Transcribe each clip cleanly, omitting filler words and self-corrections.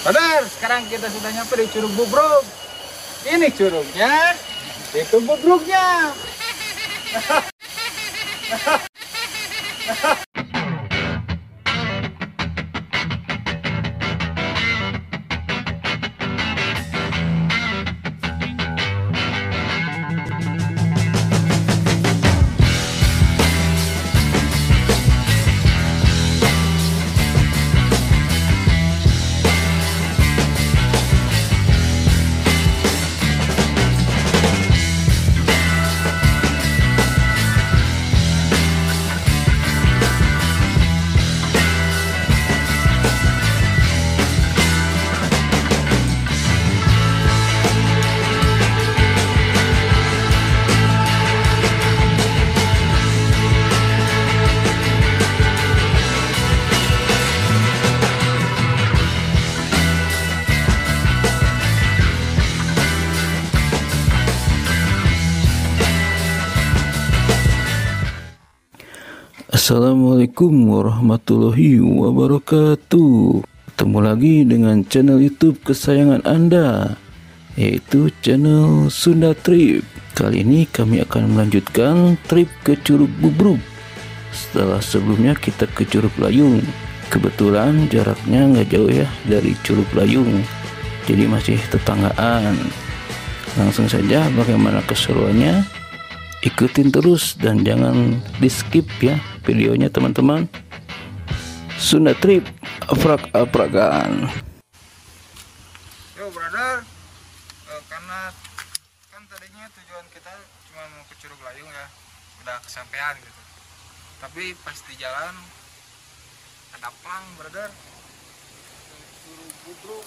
Brother, sekarang kita sudah nyampe di Curug Bubruk. Ini curugnya, itu bubruknya. Assalamualaikum warahmatullahi wabarakatuh. Ketemu lagi dengan channel YouTube kesayangan Anda, yaitu channel Sunda Trip. Kali ini kami akan melanjutkan trip ke Curug Bubruk. Setelah sebelumnya kita ke Curug Layung. Kebetulan jaraknya nggak jauh ya dari Curug Layung, jadi masih tetanggaan. Langsung saja bagaimana keseruannya. Ikutin terus dan jangan di skip ya videonya teman-teman. Sunda Trip, aprak-aprakan. Yo brother, karena kan tadinya tujuan kita cuma mau ke Curug Layung ya, udah kesampaian gitu. Tapi pas di jalan ada plang brother, Curug Bubruk.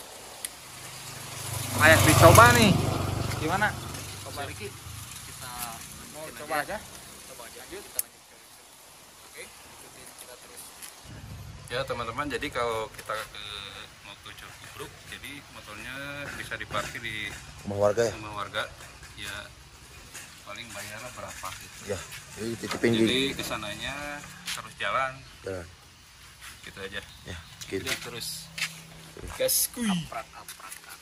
Layak dicoba nih, gimana? Coba Riki. Mau coba aja? Coba aja. Lanjut, kita lanjut ke oke, ikutin kita terus. Ya teman-teman, jadi kalau kita mau ke Curug Bubruk, jadi motornya bisa diparkir di rumah warga ya? Rumah warga. Ya paling bayarnya berapa gitu. Ya, jadi titipin Jadi kesananya harus jalan. Jalan. Gitu aja. Ya, gitu. Jadi terus Gaskuy. Aprak-aprakan.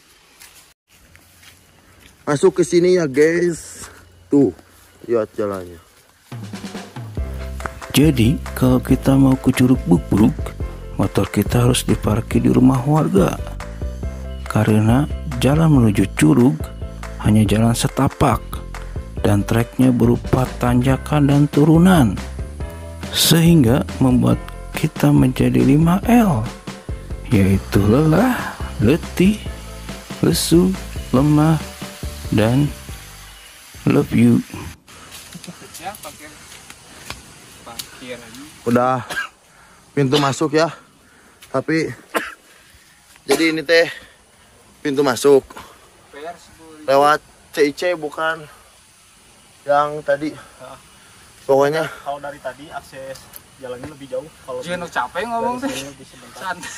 Masuk ke sini ya guys. Tuh, lihat jalannya. Jadi kalau kita mau ke Curug Bubruk, motor kita harus diparkir di rumah warga. Karena jalan menuju curug hanya jalan setapak dan treknya berupa tanjakan dan turunan, sehingga membuat kita menjadi 5L, yaitu lelah, letih, lesu, lemah, dan love you. Ya, parkir aja. Udah pintu masuk ya. Tapi jadi ini teh pintu masuk Bayar 10.000. lewat CIC bukan yang tadi. Pokoknya Kalau dari tadi akses jalannya lebih jauh. Kalau Jangan capek ngomong teh. lebih sebentar. Santai.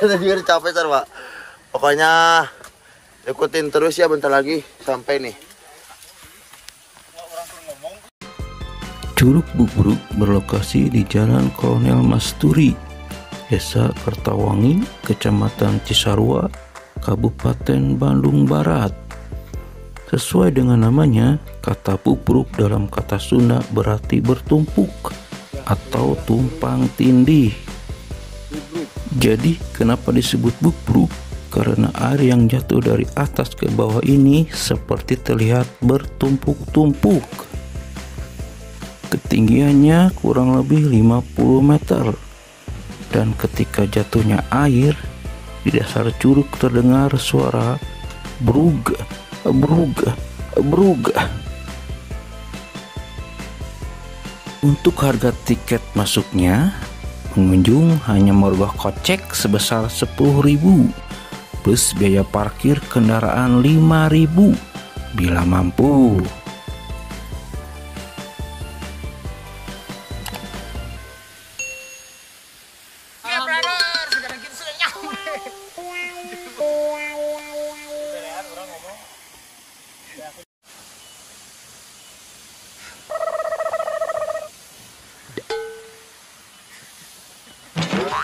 kita juga capek Sar, Pak. Pokoknya ikutin terus ya, bentar lagi sampai nih. Curug Bubruk berlokasi di Jalan Kolonel Masturi, Desa Kertawangi, Kecamatan Cisarua, Kabupaten Bandung Barat. Sesuai dengan namanya, kata bubruk dalam kata Sunda berarti bertumpuk atau tumpang tindih. Jadi kenapa disebut bubruk? Karena air yang jatuh dari atas ke bawah ini seperti terlihat bertumpuk-tumpuk. Ketinggiannya kurang lebih 50 meter. Dan ketika jatuhnya air, di dasar curug terdengar suara brug, brug, brug. Untuk harga tiket masuknya, pengunjung hanya merogoh kocek sebesar 10.000 plus biaya parkir kendaraan 5.000 bila mampu. Nah,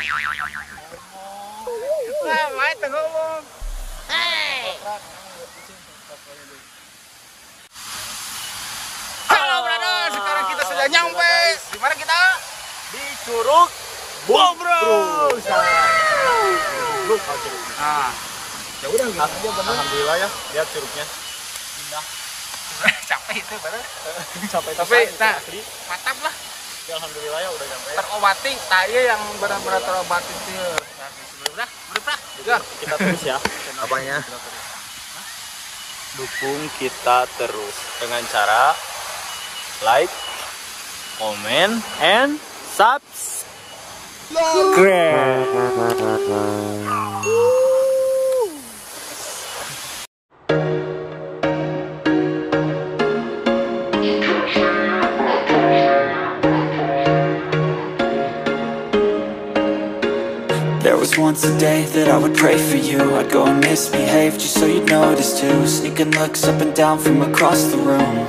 main tengok ngomong. Halo brother, sekarang kita sudah nyampe. Di mana kita? Di Curug Bobrok. Nah, Ya udah gitu aja bener. Alhamdulillah ya, lihat curugnya. Indah. capek itu brother. Sampai Tapi nah, asli. mantap lah. Ya, alhamdulillah ya udah nyampe. Terobati, tanya yang benar-benar terobati itu. Nah, udah, ya. Kita terus ya. Apanya? Dukung kita terus dengan cara like, comment, and subscribe. There was once a day that I would pray for you. I'd go and misbehave just so you'd notice too. Sneaking looks up and down from across the room.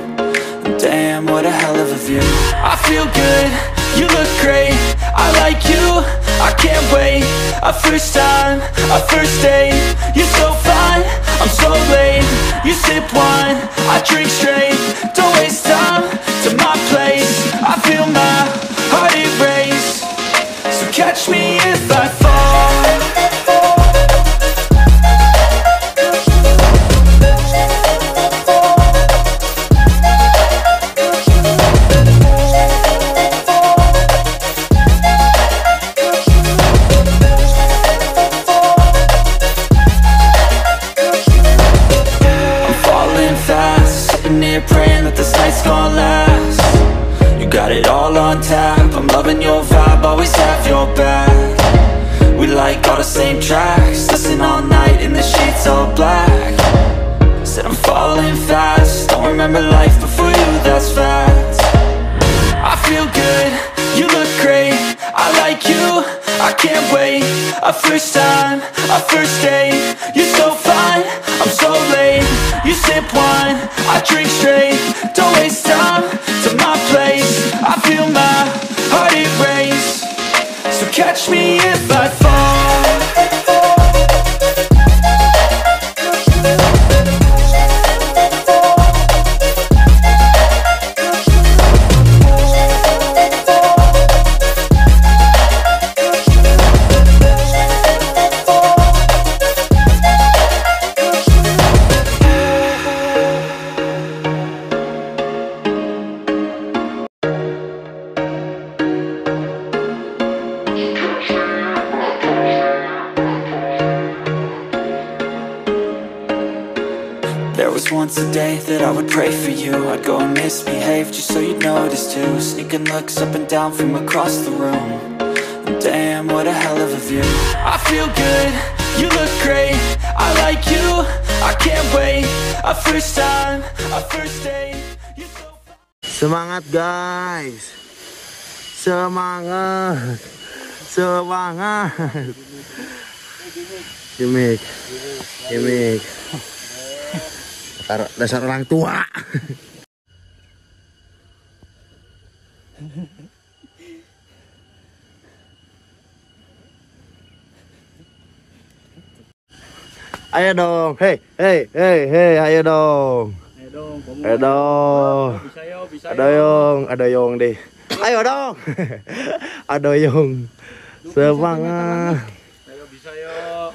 Damn, what a hell of a view. I feel good, you look great. I like you, I can't wait. A first time, a first date. You're so fine, I'm so late. You sip wine, I drink straight. Don't waste time to my place. I feel my heart erase. So catch me if I fall. I'm falling fast, sitting here praying that this night's gonna last. You got it all on tap, I'm loving your vibe, always have your back. We like all the same tracks, listen all night in the sheets all black. Said I'm falling fast, don't remember life before you, that's fact. I feel good, you look great, I like you, I can't wait. A first time, a first date. You're so fine, I'm so late. You sip wine, I drink straight. Don't waste time to my place. I feel my heart erase. So catch me if I fall. There was once a day that I would pray for you. I'd go and misbehave just so you'd notice too. Sneaking looks up and down from across the room. Damn, what a hell of a view. I feel good, you look great. I like you, I can't wait. A first time, a first date. You're so fine. Semangat guys. Semangat. Semangat. Gimik. Gimik. Dasar orang tua. Ayo dong, hei, ayo dong. Ayo dong. Ada yong deh. Ayo dong. Ada yong. Semangat. Ayo bisa yo.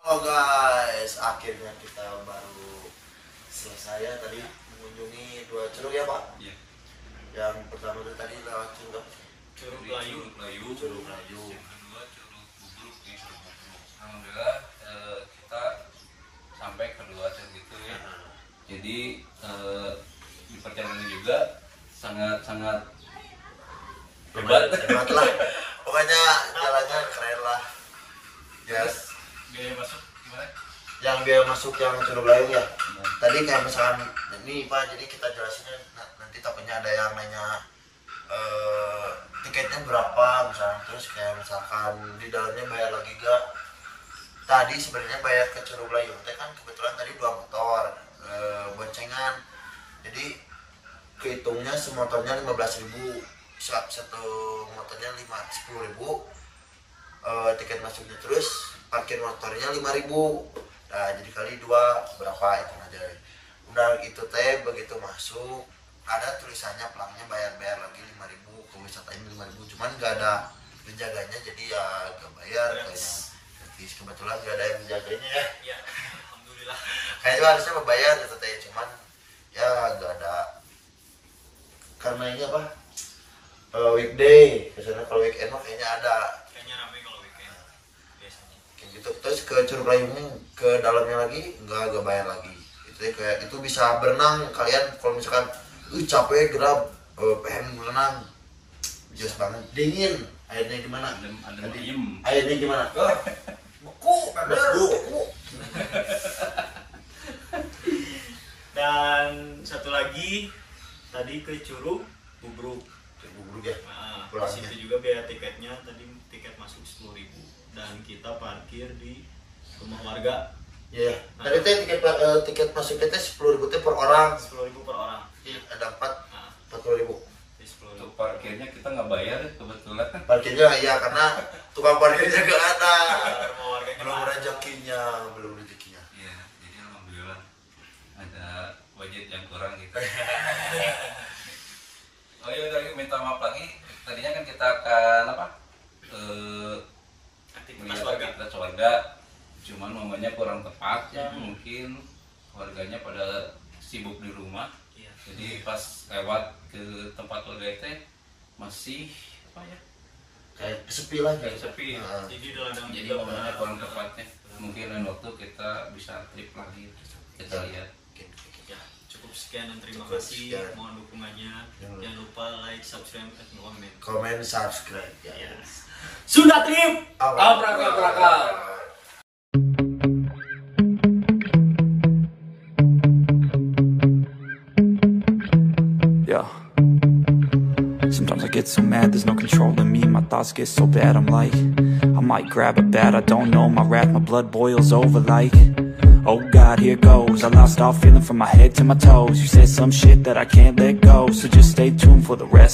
Halo guys, akhirnya kita baru selesai ya tadi mengunjungi dua curug ya Pak? Iya. Yang pertama itu tadi lewat curug Melayu. Curug Melayu. Yang kedua curug Bobrok nih, curug Bobrok. Alhamdulillah kita sampai kedua curug itu ya. Jadi di perjalanan juga sangat hebat. Hebat lah. Pokoknya jalannya keren lah. Yes. Biaya masuk gimana? Yang biaya masuk yang curug Melayu ya. Tadi kayak misalkan Nih Pak, jadi kita jelasinnya nanti takutnya ada yang nanya tiketnya berapa misalnya, terus kayak misalkan di dalamnya bayar lagi gak. Tadi sebenarnya bayar ke Curug Layung kan kebetulan tadi 2 motor boncengan, jadi kehitungnya semotornya 15.000, satu motornya 10.000, tiket masuknya, terus parkir motornya 5.000. Nah jadi kali 2 berapa itu aja. Udah itu teh begitu masuk ada tulisannya pelangnya bayar lagi 5.000, ke wisatanya 5.000, cuman gak ada penjaganya, jadi ya gak bayar kayaknya. Kebetulan gak ada yang menjaganya ya. Iya, alhamdulillah. Kayaknya harusnya membayar gitu teh, cuman ya gak ada karena ini apa weekday. Biasanya kalau weekend mah kayaknya ada. Kayaknya ramai kalau weekend biasanya. Kayak gitu. Terus ke Curug Layungnya ke dalamnya lagi gak bayar lagi. Itu kayak itu bisa berenang kalian kalau misalkan capek gerab pengen berenang, jos banget, dingin. Airnya gimana? Adem. Airnya gimana? Beku. Dan satu lagi tadi ke Curug Bubruk. Ya. Nah, di Pulangnya. situ juga biaya tiketnya tadi tiket masuk 10.000 dan kita parkir di rumah warga Iya. Tadi teh tiket masuk teh 10.000 teh per orang. 10.000 per orang. Iya, ada 40.000. Di 10.000. Untuk parkirnya kita nggak bayar kebetulan kan. Parkirnya ya karena tukang parkirnya gak ada. Rumah warganya Belum ada. rezekinya. Iya, jadi alhamdulillah ada budget yang kurang gitu. Oh iya, udah minta maaf lagi. Tadinya kan kita akan apa? Aktivitas warga. Aktivitas warga. Cuman momennya kurang tepat ya, mungkin warganya pada sibuk di rumah. Iya. Jadi pas lewat ke tempat warga itu masih apa ya? Kayak sepi lah. Kayak sepi. Nah, Jadi dalam Jadi momennya kurang tepatnya. Mungkin lain waktu kita bisa trip lagi. Kita lihat. Ya, cukup sekian dan terima Cukup kasih. sekian. Mohon dukungannya. Jangan lupa like, subscribe, dan komen. komen, subscribe ya. Sunda Trip. Abrakadabra. Yeah. Sometimes I get so mad, there's no controlling me. My thoughts get so bad, I'm like, I might grab a bat, I don't know. My wrath, my blood boils over like, oh God, here goes. I lost all feeling from my head to my toes. You said some shit that I can't let go, so just stay tuned for the rest.